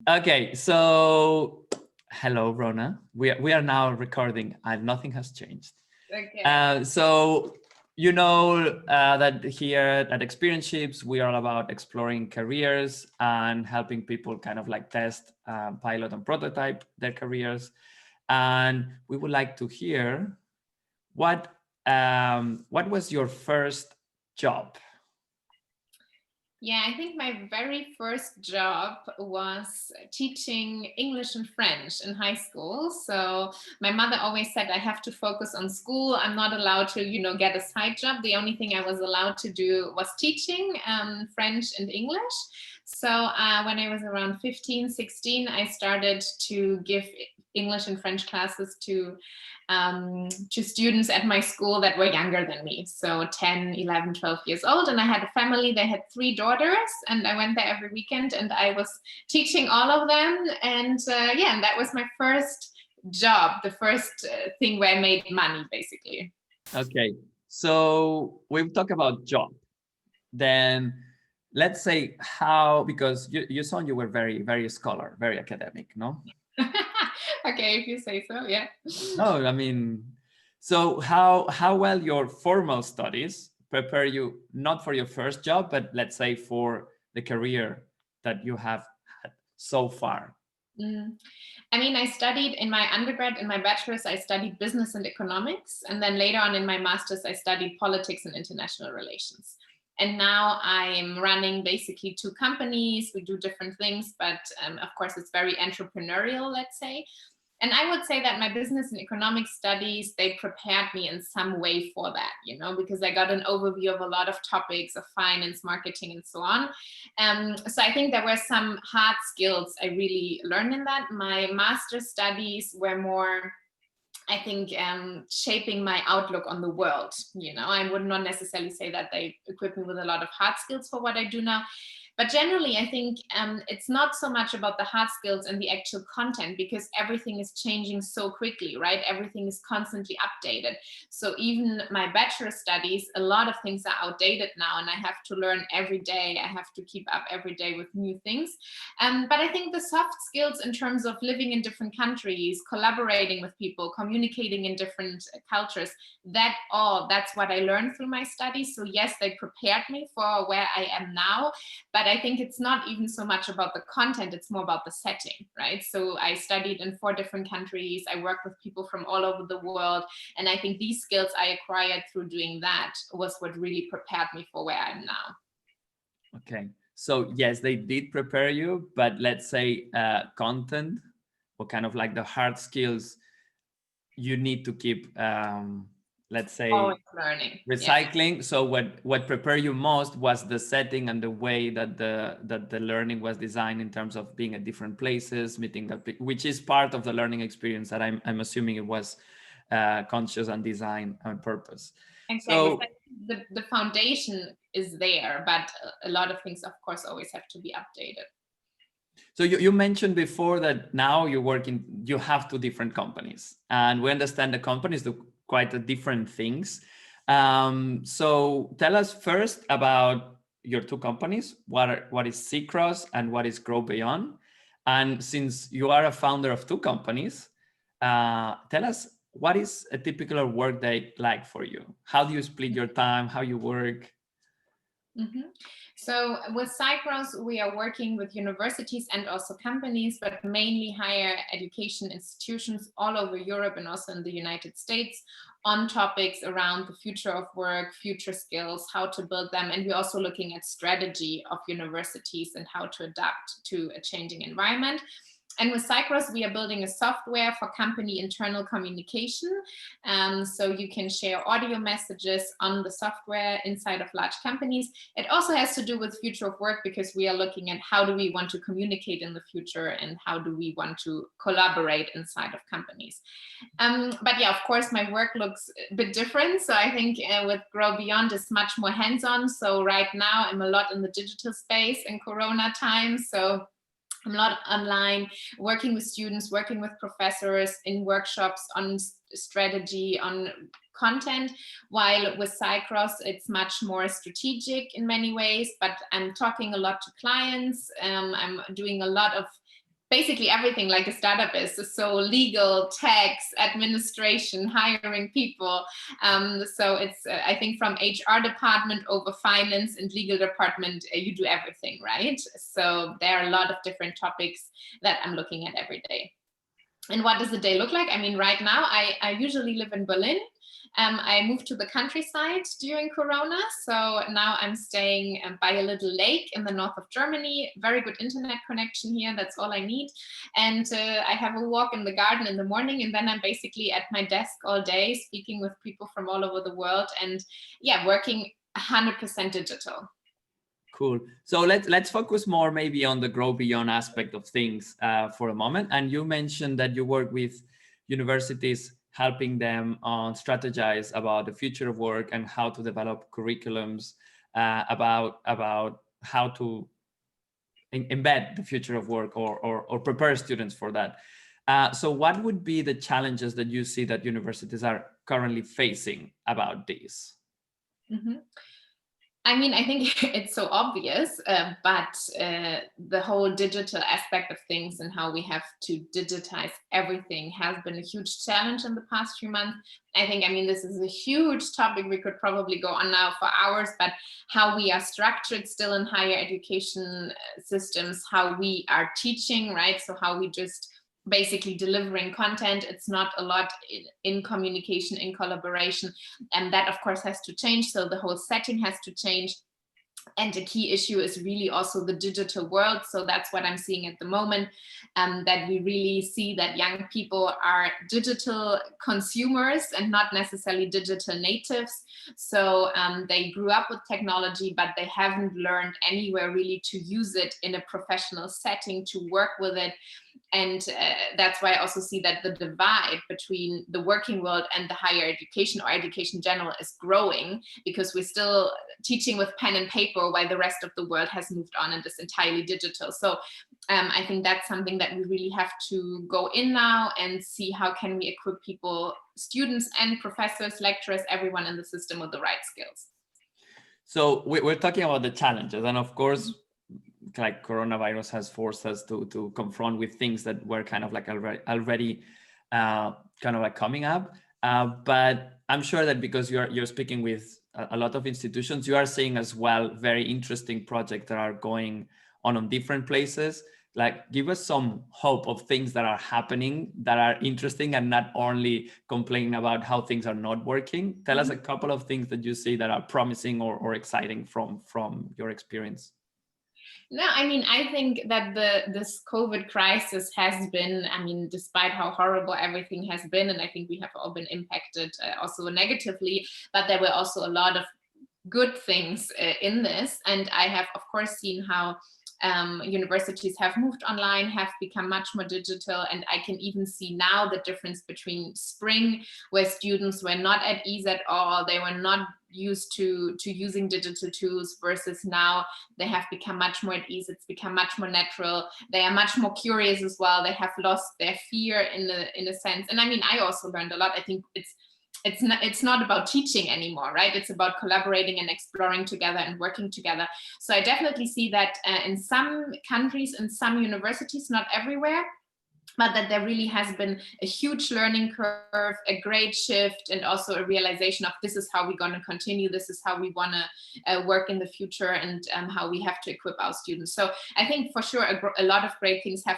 Okay, so hello, Rona. We are now recording, and nothing has changed. Okay. So that here at Experiences, we are all about exploring careers and helping people kind of like test, pilot, and prototype their careers. And we would like to hear what was your first job? Yeah, I think my very first job was teaching English and French in high school. So my mother always said I have to focus on school. I'm not allowed to, get a side job. The only thing I was allowed to do was teaching French and English. So when I was around 15, 16, I started to give English and French classes to students at my school that were younger than me, so 10, 11, 12 years old. And I had a family, they had 3 daughters, and I went there every weekend and I was teaching all of them. And and that was my first job, the first thing where I made money, basically. Okay, so we've talked about job. Then let's say how, because you sound you were very, very scholar, very academic, no? Okay, if you say so, yeah. No, I mean, so how well your formal studies prepare you not for your first job, but let's say for the career that you have had so far? Mm. I mean, I studied in my undergrad, in my bachelor's, I studied business and economics. And then later on in my master's, I studied politics and international relations. And now I'm running basically 2 companies. We do different things, but of course, it's very entrepreneurial, let's say. And I would say that my business and economic studies, they prepared me in some way for that, because I got an overview of a lot of topics of finance, marketing, and so on. So I think there were some hard skills I really learned in that. My master's studies were more, I think, shaping my outlook on the world. I would not necessarily say that they equipped me with a lot of hard skills for what I do now. But generally, I think it's not so much about the hard skills and the actual content, because everything is changing so quickly, right? Everything is constantly updated. So even my bachelor studies, a lot of things are outdated now, and I have to learn every day. I have to keep up every day with new things. But I think the soft skills in terms of living in different countries, collaborating with people, communicating in different cultures, that's what I learned through my studies. So yes, they prepared me for where I am now. But I think it's not even so much about the content, it's more about the setting, right? So I studied in 4 different countries. I worked with people from all over the world. And I think these skills I acquired through doing that was what really prepared me for where I am now. Okay, so yes, they did prepare you, but let's say content or kind of like the hard skills you need to keep, let's say, Always learning. Yeah. recycling. So what prepared you most was the setting and the way that the learning was designed in terms of being at different places, meeting which is part of the learning experience that I'm assuming it was conscious and designed on purpose. Exactly. So The foundation is there, but a lot of things, of course, always have to be updated. So you mentioned before that now you have 2 different companies, and we understand the companies do quite different things. So tell us first about your 2 companies. What is Seacross and what is Grow Beyond? And since you are a founder of 2 companies, tell us what is a typical work day like for you? How do you split your time? How you work? Mm-hmm. So with Cycros, we are working with universities and also companies, but mainly higher education institutions all over Europe and also in the United States, on topics around the future of work, future skills, how to build them. And we're also looking at strategy of universities and how to adapt to a changing environment. And with Cycros, we are building a software for company internal communication. So you can share audio messages on the software inside of large companies. It also has to do with future of work, because we are looking at how do we want to communicate in the future and how do we want to collaborate inside of companies. But yeah, of course, my work looks a bit different. So I think with Grow Beyond is much more hands-on. So right now I'm a lot in the digital space in Corona time. So I'm a lot online, working with students, working with professors in workshops on strategy, on content, while with Cycross, it's much more strategic in many ways, but I'm talking a lot to clients. I'm doing a lot of basically everything like a startup is. So legal, tax, administration, hiring people. So it's, I think from HR department over finance and legal department, you do everything, right? So there are a lot of different topics that I'm looking at every day. And what does the day look like? I mean, right now, I usually live in Berlin. I moved to the countryside during Corona. So now I'm staying by a little lake in the north of Germany. Very good internet connection here. That's all I need. And I have a walk in the garden in the morning. And then I'm basically at my desk all day, speaking with people from all over the world. And yeah, working 100% digital. Cool. So let's focus more maybe on the grow beyond aspect of things for a moment. And you mentioned that you work with universities, helping them strategize about the future of work and how to develop curriculums about how to embed the future of work or prepare students for that. So what would be the challenges that you see that universities are currently facing about this? Mm-hmm. I mean, I think it's so obvious, but the whole digital aspect of things and how we have to digitize everything has been a huge challenge in the past few months. I think, I mean, this is a huge topic. We could probably go on now for hours, but how we are structured still in higher education systems, how we are teaching, right? So how we just basically delivering content. It's not a lot in communication, in collaboration, and that of course has to change. So the whole setting has to change. And the key issue is really also the digital world. So that's what I'm seeing at the moment, that we really see that young people are digital consumers and not necessarily digital natives. So they grew up with technology, but they haven't learned anywhere really to use it in a professional setting, to work with it. And that's why I also see that the divide between the working world and the higher education or education in general is growing, because we're still teaching with pen and paper while the rest of the world has moved on and is entirely digital. So I think that's something that we really have to go in now and see how can we equip people, students and professors, lecturers, everyone in the system with the right skills. So we're talking about the challenges, and of course, like coronavirus has forced us to confront with things that were kind of like already kind of like coming up. But I'm sure that because you're speaking with a lot of institutions, you are seeing as well very interesting projects that are going on different places. Like, give us some hope of things that are happening that are interesting and not only complaining about how things are not working. Tell us a couple of things that you see that are promising or exciting from your experience. No, I mean, I think that this COVID crisis has been, I mean, despite how horrible everything has been, and I think we have all been impacted also negatively, but there were also a lot of good things in this. And I have, of course, seen how universities have moved online, have become much more digital. And I can even see now the difference between spring, where students were not at ease at all. They were not used to using digital tools, versus now they have become much more at ease. It's become much more natural. They are much more curious as well. They have lost their fear in a sense. And I mean, I also learned a lot. I think it's not about teaching anymore, right? It's about collaborating and exploring together and working together. So I definitely see that in some countries, in some universities, not everywhere, but that there really has been a huge learning curve, a great shift, and also a realization of this is how we're going to continue, this is how we want to work in the future, and how we have to equip our students. So I think for sure a lot of great things have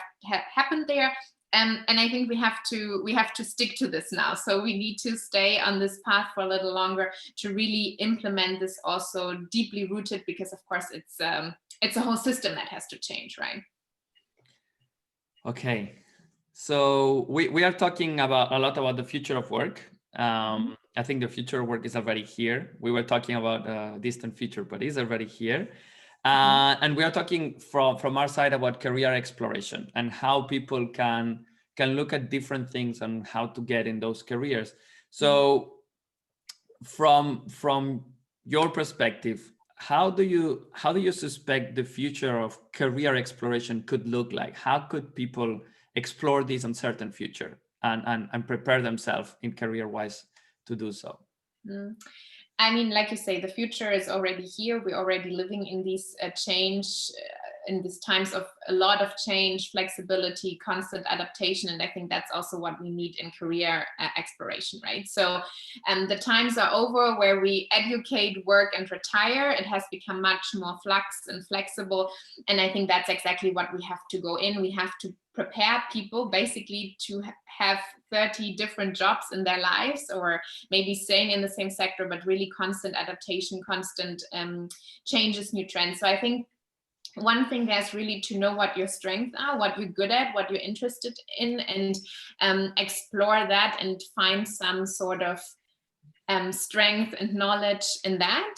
happened there. And I think we have to stick to this now. So we need to stay on this path for a little longer to really implement this, also deeply rooted, because of course it's a whole system that has to change, right? Okay, so we are talking about a lot about the future of work. I think the future of work is already here. We were talking about a distant future, but it's already here. And we are talking from our side about career exploration and how people can look at different things and how to get in those careers. So from your perspective, how do you suspect the future of career exploration could look like? How could people explore this uncertain future and prepare themselves in career-wise to do so? I mean, like you say, the future is already here. We're already living in these change in these times of a lot of change, flexibility, constant adaptation. And I think that's also what we need in career exploration, right? So the times are over where we educate, work, and retire. It has become much more flux and flexible. And I think that's exactly what we have to go in. We have to prepare people basically to have 30 different jobs in their lives, or maybe staying in the same sector, but really constant adaptation, constant changes, new trends. So I think one thing there's really to know what your strengths are, what you're good at, what you're interested in, and explore that and find some sort of strength and knowledge in that.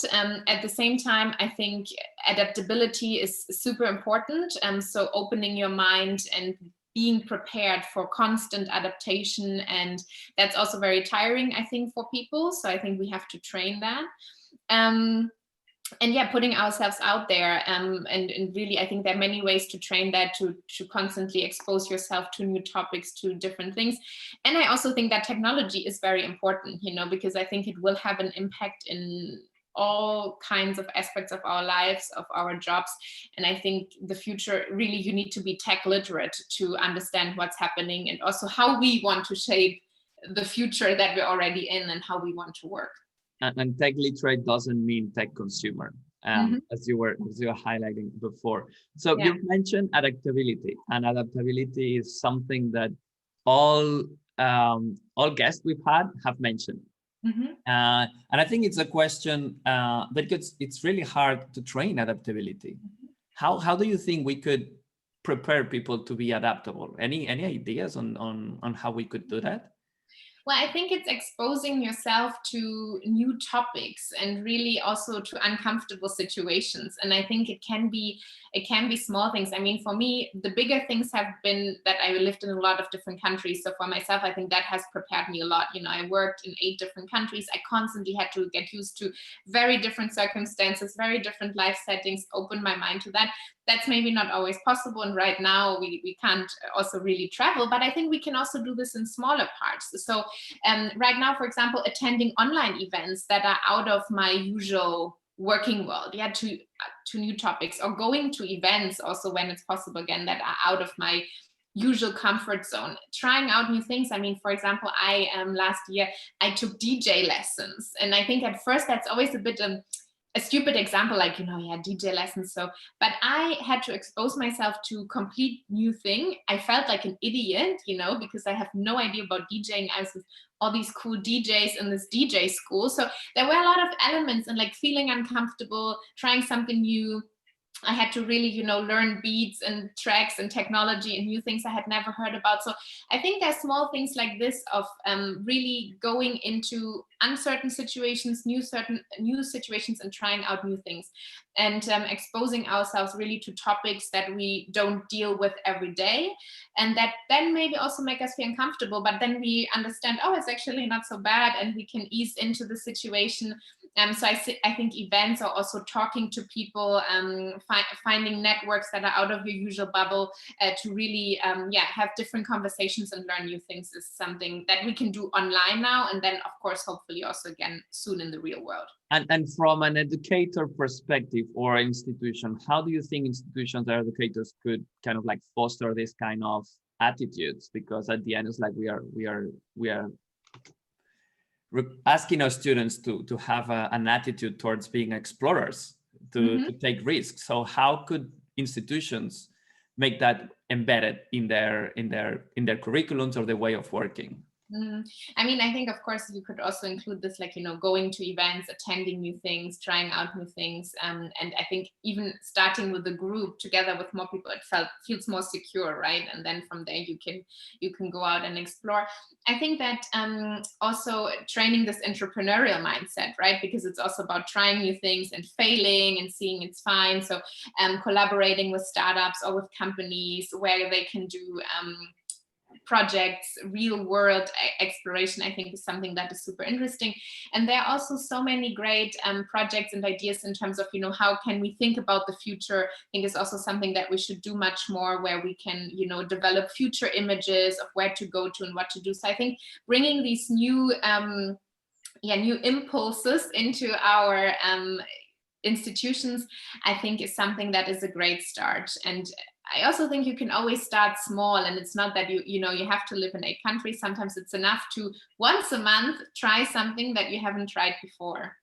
At the same time, I think adaptability is super important. So opening your mind and being prepared for constant adaptation, and that's also very tiring, I think, for people. So I think we have to train that. And yeah, putting ourselves out there, and really, I think there are many ways to train that, to constantly expose yourself to new topics, to different things. And I also think that technology is very important, you know, because I think it will have an impact in all kinds of aspects of our lives, of our jobs. And I think the future, really, you need to be tech literate to understand what's happening, and also how we want to shape the future that we're already in and how we want to work. And tech literate doesn't mean tech consumer, as you were highlighting before. So Yeah. you've mentioned adaptability, and adaptability is something that all guests we've had have mentioned. And I think it's a question because it's really hard to train adaptability. How do you think we could prepare people to be adaptable? Any ideas on how we could do that? Well, I think it's exposing yourself to new topics and really also to uncomfortable situations. And I think it can be small things. I mean, for me, the bigger things have been that I lived in a lot of different countries. So for myself, I think that has prepared me a lot. You know, I worked in 8 different countries. I constantly had to get used to very different circumstances, very different life settings, open my mind to that. That's maybe not always possible. And right now we can't also really travel, but I think we can also do this in smaller parts. So right now, for example, attending online events that are out of my usual working world, to new topics, or going to events also when it's possible, again, that are out of my usual comfort zone, trying out new things. I mean, for example, last year I took DJ lessons, and I think at first that's always a bit a stupid example, like, DJ lessons. So, but I had to expose myself to complete new thing. I felt like an idiot, because I have no idea about DJing. I was with all these cool DJs in this DJ school. So there were a lot of elements, and like feeling uncomfortable, trying something new. I had to really, learn beats and tracks and technology and new things I had never heard about. So I think there's small things like this of really going into uncertain situations, new situations, and trying out new things, and exposing ourselves really to topics that we don't deal with every day, and that then maybe also make us feel uncomfortable, but then we understand, oh, it's actually not so bad, and we can ease into the situation. So I think events are also talking to people, finding networks that are out of your usual bubble, to really have different conversations and learn new things is something that we can do online now, and then of course hopefully also again soon in the real world. And from an educator perspective or institution, how do you think institutions or educators could kind of like foster this kind of attitudes? Because at the end it's like we are asking our students to have an attitude towards being explorers, to take risks. So how could institutions make that embedded in their curriculums or their way of working? I mean, I think, of course, you could also include this, like, going to events, attending new things, trying out new things. And I think even starting with a group together with more people, it feels more secure, right? And then from there, you can go out and explore. I think that also training this entrepreneurial mindset, right? Because it's also about trying new things and failing and seeing it's fine. So collaborating with startups or with companies where they can do projects, real world exploration, I think is something that is super interesting. And there are also so many great projects and ideas in terms of, how can we think about the future? I think it's also something that we should do much more, where we can, develop future images of where to go to and what to do. So I think bringing these new impulses into our institutions, I think is something that is a great start. And I also think you can always start small, and it's not that you have to live in a country. Sometimes it's enough to once a month try something that you haven't tried before.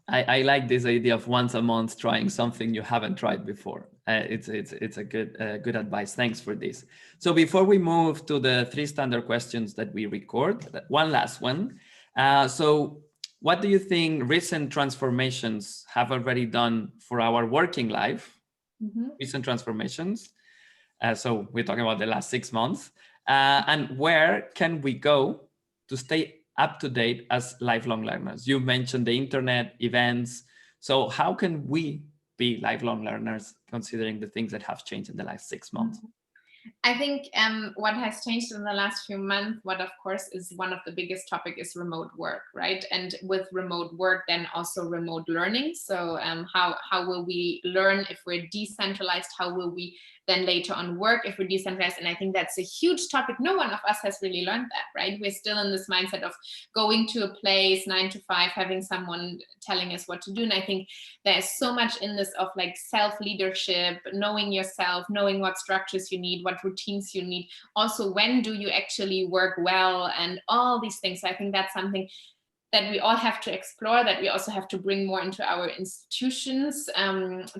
I like this idea of once a month trying something you haven't tried before. It's a good advice. Thanks for this. So before we move to the 3 standard questions that we record, one last one. So what do you think recent transformations have already done for our working life? Recent transformations. So we're talking about the last 6 months. And where can we go to stay up to date as lifelong learners? You mentioned the internet, events. So how can we be lifelong learners considering the things that have changed in the last 6 months? I think what has changed in the last few months, what of course is one of the biggest topic is remote work, right? And with remote work, then also remote learning. So how will we learn if we're decentralized? How will we then later on work if we're decentralized? And I think that's a huge topic. No one of us has really learned that, right? We're still in this mindset of going to a place 9 to 5, having someone telling us what to do. And I think there's so much in this of like self-leadership, knowing yourself, knowing what structures you need, what routines you need. Also, when do you actually work well, and all these things. So I think that's something that we all have to explore, that we also have to bring more into our institutions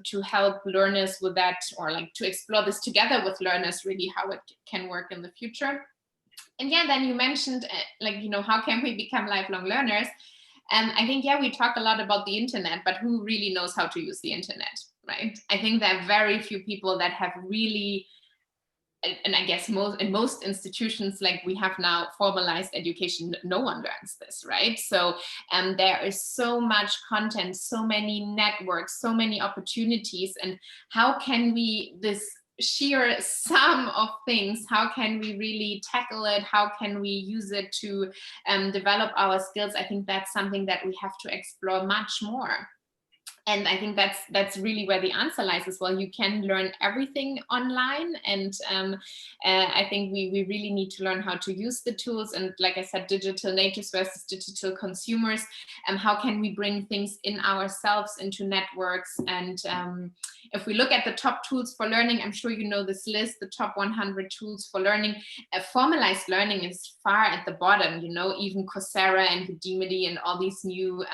to help learners with that, or like to explore this together with learners, really how it can work in the future. And yeah, then you mentioned how can we become lifelong learners? And I think, we talk a lot about the internet, but who really knows how to use the internet, right? I think there are very few people that have really, and I guess in most institutions, like we have now formalized education, no one learns this, right? So there is so much content, so many networks, so many opportunities. And how can we, this sheer sum of things, how can we really tackle it? How can we use it to develop our skills? I think that's something that we have to explore much more. And I think that's really where the answer lies as well. You can learn everything online, and I think we really need to learn how to use the tools. And like I said, digital natives versus digital consumers. How can we bring things in ourselves into networks? And if we look at the top tools for learning, I'm sure you know this list, the top 100 tools for learning. Formalized learning is far at the bottom. Even Coursera and Udemy and all these new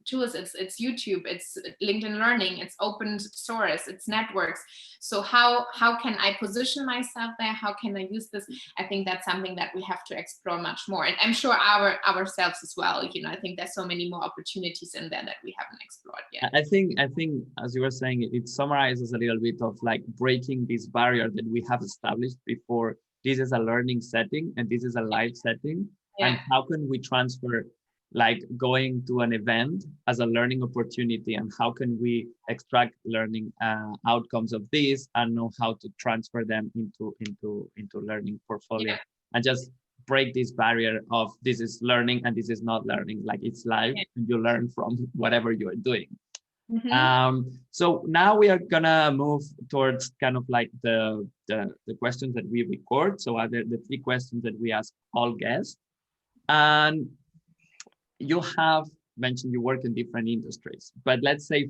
tools. It's YouTube. It's LinkedIn Learning, it's open source, it's networks. So how can I position myself there? How can I use this? I think that's something that we have to explore much more. And I'm sure ourselves as well. I think there's so many more opportunities in there that we haven't explored yet. I think as you were saying, it summarizes a little bit of like breaking this barrier that we have established before. This is a learning setting and this is a live setting. Yeah. And how can we transfer like going to an event as a learning opportunity, and how can we extract learning outcomes of this and know how to transfer them into learning portfolio, and just break this barrier of this is learning and this is not learning. Like it's live and you learn from whatever you are doing. So now we are gonna move towards kind of like the questions that we record. So are the 3 questions that we ask all guests. And you have mentioned you work in different industries, but let's say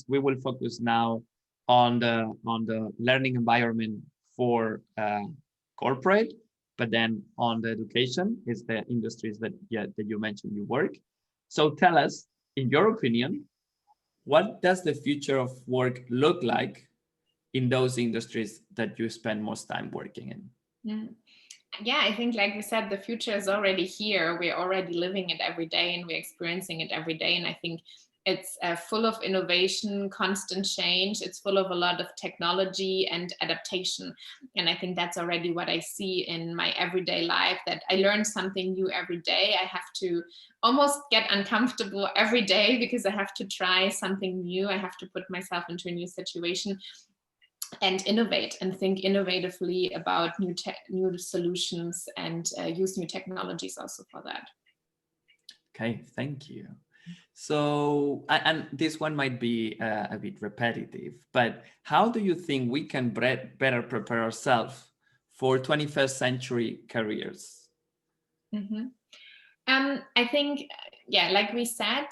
we will focus now on the learning environment for corporate, but then on the education is the industries that you mentioned you work. So tell us, in your opinion, what does the future of work look like in those industries that you spend most time working in? Yeah, I think, like we said, the future is already here. We're already living it every day and we're experiencing it every day. And I think it's full of innovation, constant change. It's full of a lot of technology and adaptation. And I think that's already what I see in my everyday life, that I learn something new every day. I have to almost get uncomfortable every day because I have to try something new. I have to put myself into a new situation and innovate and think innovatively about new solutions and use new technologies also for that. Okay, thank you. So, and this one might be a bit repetitive, but how do you think we can better prepare ourselves for 21st century careers? I think, like we said,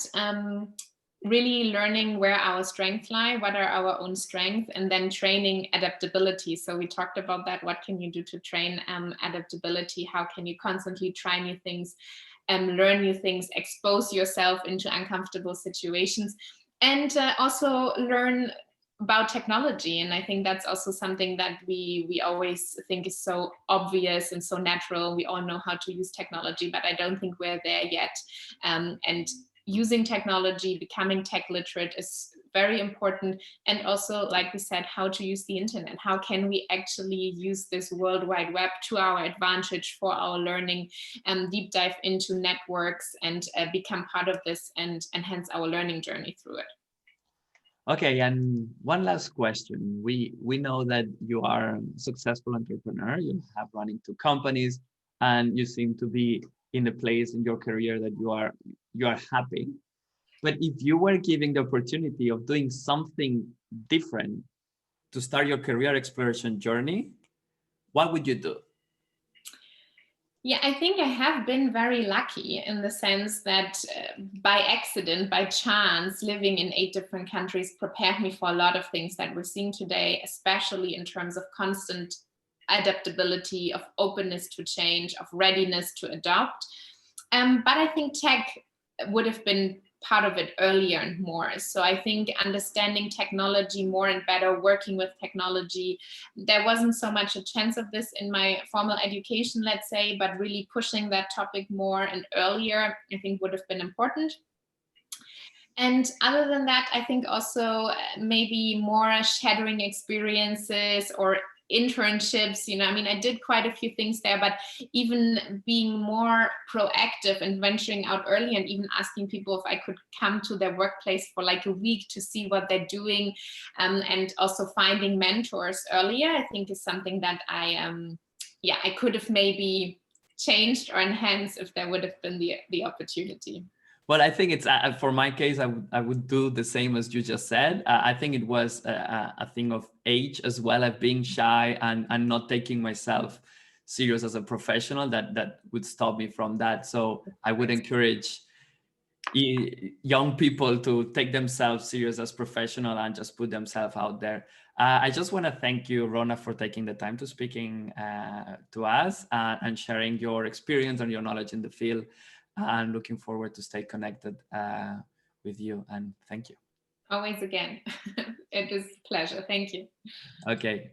really learning where our strengths lie, what are our own strengths, and then training adaptability. So we talked about that. What can you do to train adaptability? How can you constantly try new things, learn new things, expose yourself into uncomfortable situations, and also learn about technology. And I think that's also something that we always think is so obvious and so natural. We all know how to use technology, but I don't think we're there yet. And using technology, becoming tech literate is very important. And also, like we said, how to use the internet. How can we actually use this World Wide Web to our advantage for our learning, and deep dive into networks and become part of this and enhance our learning journey through it. Okay, and one last question. We know that you are a successful entrepreneur. You have running two companies, and you seem to be in a place in your career that you are happy. But if you were given the opportunity of doing something different to start your career exploration journey, what would you do? Yeah, I think I have been very lucky in the sense that by accident, by chance, living in 8 different countries prepared me for a lot of things that we're seeing today, especially in terms of constant adaptability, of openness to change, of readiness to adopt. But I think tech would have been part of it earlier and more. So I think understanding technology more and better, working with technology, there wasn't so much a chance of this in my formal education, let's say, but really pushing that topic more and earlier, I think would have been important. And other than that, I think also maybe more shadowing experiences or internships. I mean, I did quite a few things there, but even being more proactive and venturing out early and even asking people if I could come to their workplace for like a week to see what they're doing, and also finding mentors earlier, I think is something that I could have maybe changed or enhanced if there would have been the opportunity. Well, I think it's for my case, I would do the same as you just said. I think it was a thing of age as well as being shy and not taking myself serious as a professional that would stop me from that. So I would encourage young people to take themselves serious as professional and just put themselves out there. I just want to thank you, Rona, for taking the time to speaking to us and sharing your experience and your knowledge in the field. I'm looking forward to stay connected with you, and thank you. Always again. It is a pleasure. Thank you. Okay.